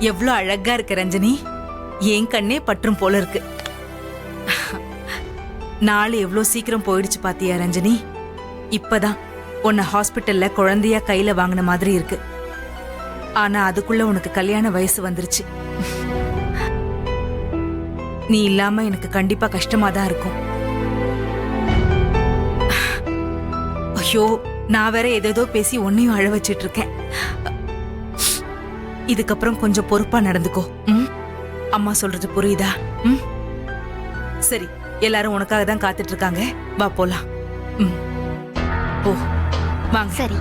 எவ்வளவு அழகா இருக்கு ரஞ்சனி. என் கண்ணே பற்றும் போல இருக்கு. நாள் எவ்வளவு சீக்கிரம் போயிடுச்சு பாத்தியா ரஞ்சனி. இப்பதான் உன்னை ஹாஸ்பிட்டல்ல குழந்தையா கையில வாங்கின மாதிரி இருக்கு. ஆனா அதுக்குள்ள உனக்கு கல்யாண வயசு வந்துருச்சு. நீ இல்லாம எனக்கு கண்டிப்பா கஷ்டமா தான் இருக்கும். ஐயோ, நான் வேற ஏதேதோ பேசி உன்னையும் அழ வச்சிட்டு இருக்கேன். இதுக்கப்புறம் கொஞ்சம் பொறுப்பா நடந்துக்கோ. அம்மா சொல்றது புரியுதா? சரி, எல்லாரும் உனக்காக தான் காத்துட்டு இருக்காங்க. வா போலாம். ஓ வாங்க. சரி.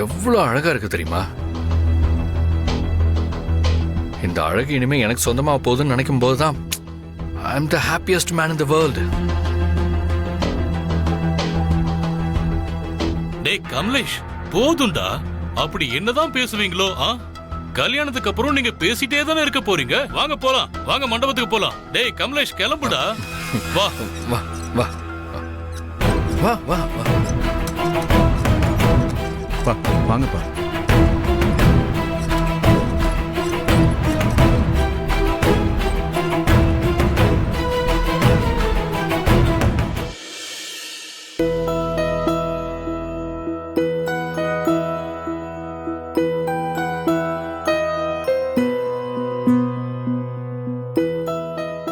எவ்வளவு அழகா இருக்கு தெரியுமா? இந்த அழகு இனிமே எனக்கு சொந்தமா போகுதுன்னு நினைக்கும் போதுதான் I am the happiest man in the world. டேய் கமலேஷ், போதும்டா. அப்படி என்னதான் பேசுவீங்களோ? கல்யாணத்துக்கு அப்புறம் நீங்க பேசிட்டே தானே இருக்க போறீங்க. வாங்க போலாம், வாங்க மண்டபத்துக்கு போலாம். டேய் கமலேஷ், கிளம்புடா. வா வா வா வா வா வா வாங்கப்பா.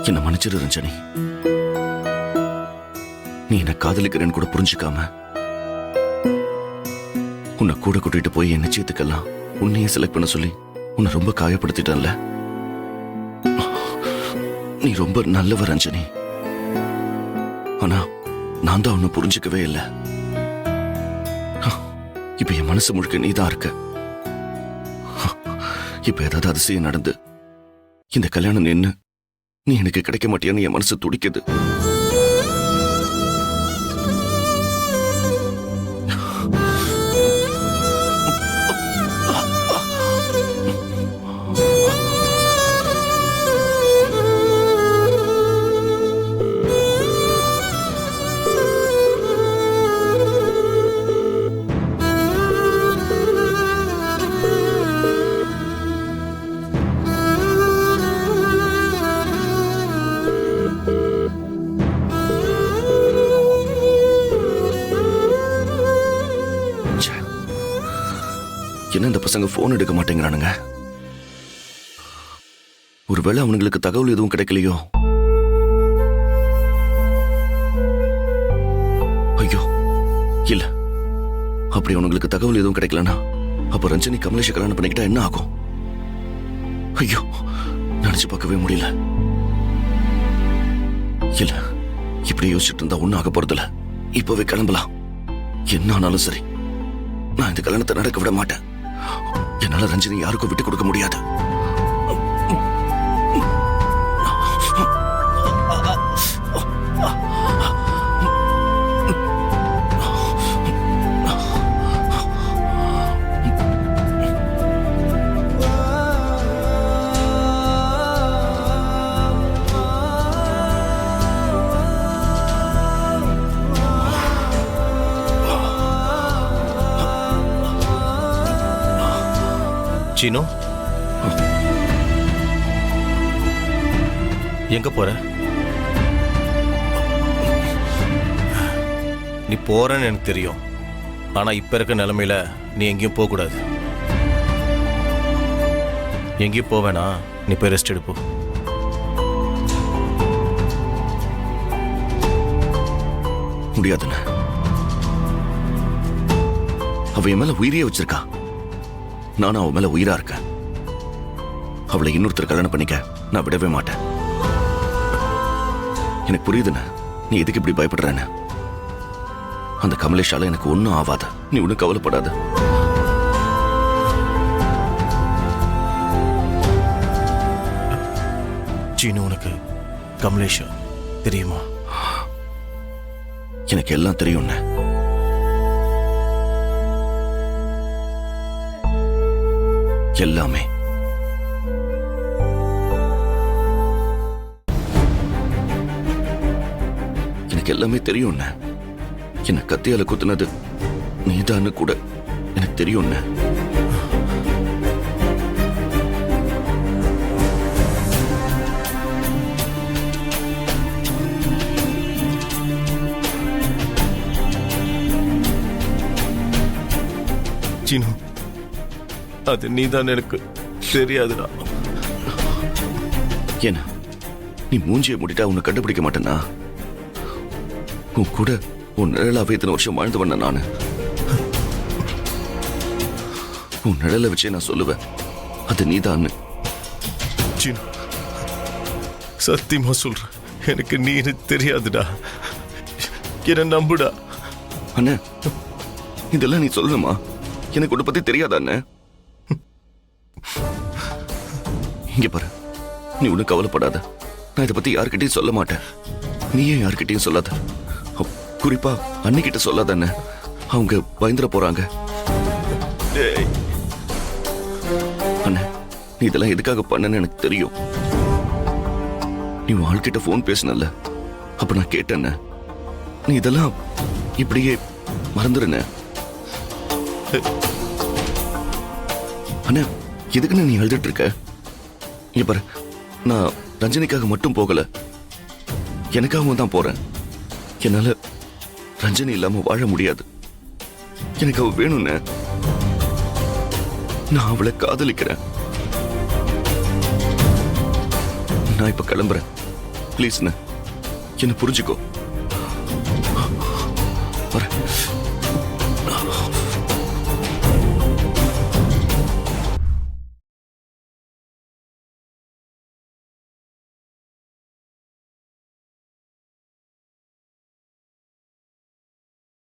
என்ன மன்னிச்சிரு ரஞ்சனி. நீ என்ன காதலிக்கிறேன்னு கூட புரிஞ்சுக்காம உன்னை கூட கூட்டிட்டு போய் என்ன நிச்சயத்துக்கெல்லாம் உன்னையே செலக்ட் பண்ண சொல்லி உன்னை ரொம்ப காயப்படுத்திட்டல. நீ ரொம்ப நல்லவ ரஞ்சனி. ஆனா நான் தான் உன்னை புரிஞ்சுக்கவே இல்லை. இப்ப என் மனசு முழுக்க நீ தான் இருக்க. இப்ப ஏதாவது அதிசயம் நடந்து இந்த கல்யாணம் நின்னு நீ எனக்கு கிடைக்க மாட்டியான்னு என் மனசு துடிக்குது. என்ன இந்த பசங்க போன் எடுக்க மாட்டேங்கிறானுங்க? ஒருவேளை அவனுங்களுக்கு தகவல் எதுவும் கிடைக்கலையோ? ஐயோ இல்ல, அப்படி அவனுங்களுக்கு தகவல் எதுவும் கிடைக்கலனா அப்ப ரஞ்சனி கமலேஷ் கல்யாணம் பண்ணிக்கிட்டா என்ன ஆகும்? ஐயோ, நினைச்சு பார்க்கவே முடியல. இல்ல, இப்படி யோசிச்சுட்டு இருந்தா ஒன்னும் ஆக போறதில்ல. இப்பவே கிளம்பலாம். என்ன ஆனாலும் சரி, நான் இந்த கல்யாணத்தை நடக்க விட மாட்டேன். என்னால ரஞ்சனி யாருக்கும் விட்டு கொடுக்க முடியாது. சீனு, எங்க போற? நீ போறன்னு எனக்கு தெரியும். ஆனா இப்ப இருக்க நிலைமையில நீ எங்கேயும் போக கூடாது. எங்கேயும் போவேனா, நீ போய் ரெஸ்ட் எடுப்போ. முடியாதுண்ணே. அவ என் மேல உயிரியே வச்சிருக்கா. நானும் அவ மேல உயிரா இருக்கேன். அவளை இன்னொருத்தர் கல்யாணம் பண்ணிக்க நான் விடவே மாட்டேன். எனக்கு புரியுதுண்ணே நீ எதுக்கு இப்படி பயப்படுறேன்னு. அந்த கமலேஷால எனக்கு ஒன்னும் ஆகாத. நீ ஒன்னும் கவலைப்படாத. சீனு, உனக்கு கமலேஷா தெரியுமா? எனக்கு எல்லாம் தெரியும்ண்ணே. எல்லாமே. எனக்கு எல்லாமே தெரியும்ண்ணே. என்ன கத்தியால குத்துனது நீதான்னு கூட எனக்கு தெரியும்ண்ணே. சீனு, அது நீதான் எனக்கு தெரியாதுடா. ஏன்னா நீ மூஞ்சியை மூடிட்டா உன்னை கண்டுபிடிக்க மாட்டேன்னா? உன் கூட உன் நிழலாவே இத்தனை வருஷம் வாழ்ந்து வந்த நானு. உன் நிழலை வச்சே நான் சொல்லுவேன் அது நீதான்னு. சீனு, சத்தியமா சொல்றேன், எனக்கு நீனு தெரியாதுடா. என்ன நம்புடா. அண்ணே, இதெல்லாம் நீ சொல்லணுமா? எனக்கு உன்னை பத்தி தெரியாதா அண்ணே? இங்க பாரு, நீ ஒன்னும் கவலைப்படாத. நான் இதை பத்தி யார்கிட்டயும் சொல்ல மாட்டேன். நீயே யார்கிட்டயும் சொல்லாத. குறிப்பா அன்னிக்கிட்ட சொல்லாத அண்ணே. அவங்க பயந்துட போறாங்க. டேய், அண்ணே, நீ இதெல்லாம் எதுக்காக பண்ணன்னு எனக்கு தெரியும். நீ உன் ஆள்கிட்ட போன் பேசினல்ல, அப்ப நான் கேட்டேன். நீ இதெல்லாம் இப்படியே மறந்துடுன. அண்ணே, எதுக்குன்னு நீ அழுதுட்டு இருக்க? இங்க பாரு, நான் ரஞ்சனிக்காக மட்டும் போகல, எனக்காகவும் தான் போறேன். என்னால ரஞ்சனி இல்லாம வாழ முடியாது. எனக்கு அவ வேணும்னு. நான் அவளை காதலிக்கிறேன். நான் இப்ப கிளம்புறேன். ப்ளீஸ்ண்ணே, என்ன புரிஞ்சுக்கோ. வரேன்.